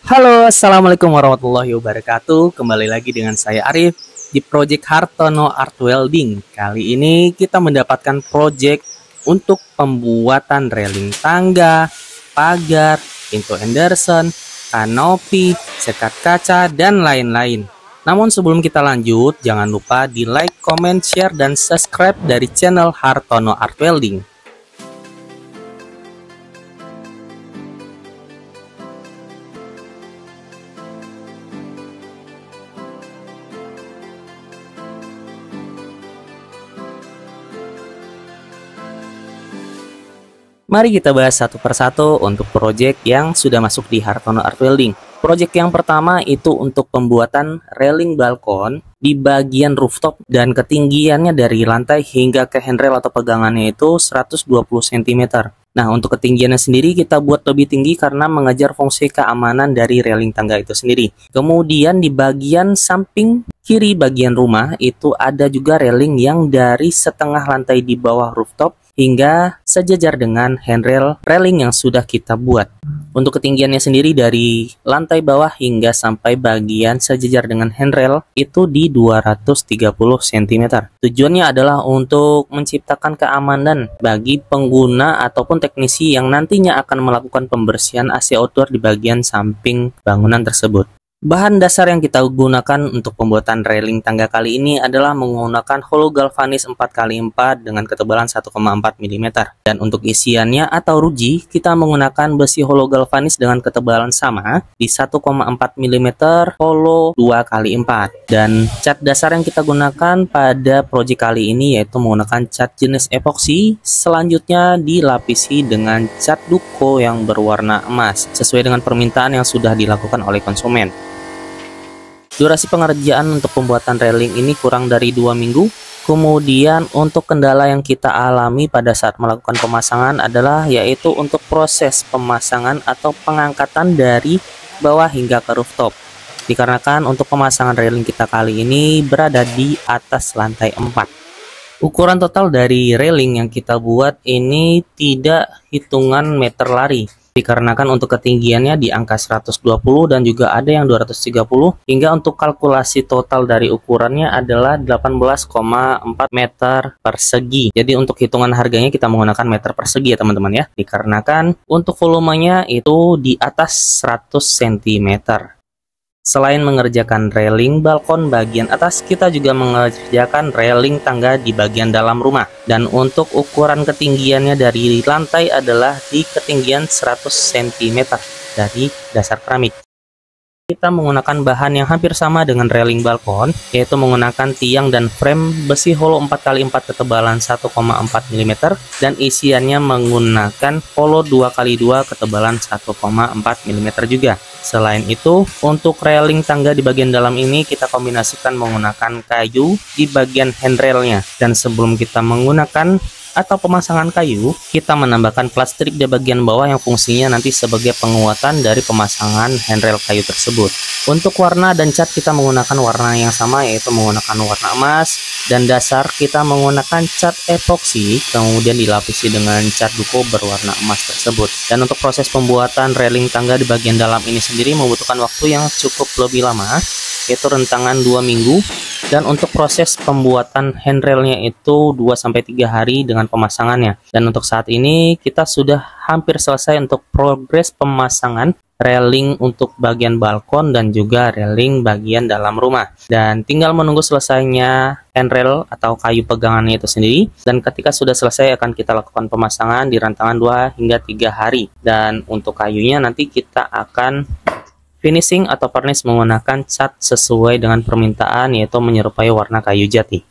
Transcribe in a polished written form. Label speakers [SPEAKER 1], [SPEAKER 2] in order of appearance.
[SPEAKER 1] Halo, assalamualaikum warahmatullahi wabarakatuh. Kembali lagi dengan saya Arif di Project Hartono Art Welding. Kali ini kita mendapatkan project untuk pembuatan railing tangga, pagar, pintu Anderson, kanopi, sekat kaca, dan lain-lain. Namun sebelum kita lanjut, jangan lupa di like, comment, share, dan subscribe dari channel Hartono Art Welding. Mari kita bahas satu persatu untuk proyek yang sudah masuk di Hartono Art Welding. Proyek yang pertama itu untuk pembuatan railing balkon di bagian rooftop dan ketinggiannya dari lantai hingga ke handrail atau pegangannya itu 120 cm. Nah, untuk ketinggiannya sendiri kita buat lebih tinggi karena mengejar fungsi keamanan dari railing tangga itu sendiri. Kemudian di bagian samping kiri bagian rumah itu ada juga railing yang dari setengah lantai di bawah rooftop hingga sejajar dengan handrail railing yang sudah kita buat. Untuk ketinggiannya sendiri dari lantai bawah hingga sampai bagian sejajar dengan handrail itu di 230 cm. Tujuannya adalah untuk menciptakan keamanan bagi pengguna ataupun teknisi yang nantinya akan melakukan pembersihan AC outdoor di bagian samping bangunan tersebut. Bahan dasar yang kita gunakan untuk pembuatan railing tangga kali ini adalah menggunakan holo galvanis 4x4 dengan ketebalan 1,4 mm. Dan untuk isiannya atau ruji, kita menggunakan besi holo galvanis dengan ketebalan sama di 1,4 mm holo 2x4. Dan cat dasar yang kita gunakan pada proyek kali ini yaitu menggunakan cat jenis epoxy. Selanjutnya dilapisi dengan cat duko yang berwarna emas sesuai dengan permintaan yang sudah dilakukan oleh konsumen. Durasi pengerjaan untuk pembuatan railing ini kurang dari 2 minggu. Kemudian untuk kendala yang kita alami pada saat melakukan pemasangan adalah yaitu untuk proses pemasangan atau pengangkatan dari bawah hingga ke rooftop. Dikarenakan untuk pemasangan railing kita kali ini berada di atas lantai 4. Ukuran total dari railing yang kita buat ini tidak hitungan meter lari. Dikarenakan untuk ketinggiannya di angka 120 dan juga ada yang 230 hingga untuk kalkulasi total dari ukurannya adalah 18,4 meter persegi. Jadi untuk hitungan harganya kita menggunakan meter persegi ya teman-teman ya. Dikarenakan untuk volumenya itu di atas 100 cm. Selain mengerjakan railing balkon bagian atas, kita juga mengerjakan railing tangga di bagian dalam rumah. Dan untuk ukuran ketinggiannya dari lantai adalah di ketinggian 100 cm dari dasar keramik. Kita menggunakan bahan yang hampir sama dengan railing balkon, yaitu menggunakan tiang dan frame besi holo 4x4 ketebalan 1,4 mm dan isiannya menggunakan holo 2x2 ketebalan 1,4 mm juga. Selain itu, untuk railing tangga di bagian dalam ini kita kombinasikan menggunakan kayu di bagian handrailnya. Dan sebelum kita menggunakan atau pemasangan kayu, kita menambahkan plastik di bagian bawah yang fungsinya nanti sebagai penguatan dari pemasangan handrail kayu tersebut. Untuk warna dan cat kita menggunakan warna yang sama yaitu menggunakan warna emas, dan dasar kita menggunakan cat epoxy kemudian dilapisi dengan cat duko berwarna emas tersebut. Dan untuk proses pembuatan railing tangga di bagian dalam ini sendiri membutuhkan waktu yang cukup lebih lama, yaitu rentangan 2 minggu. Dan untuk proses pembuatan handrailnya itu 2-3 hari dengan pemasangannya. Dan untuk saat ini kita sudah hampir selesai untuk progres pemasangan railing untuk bagian balkon dan juga railing bagian dalam rumah. Dan tinggal menunggu selesainya handrail atau kayu pegangannya itu sendiri. Dan ketika sudah selesai akan kita lakukan pemasangan di rentangan 2 hingga 3 hari. Dan untuk kayunya nanti kita akan finishing atau varnish menggunakan cat sesuai dengan permintaan yaitu menyerupai warna kayu jati.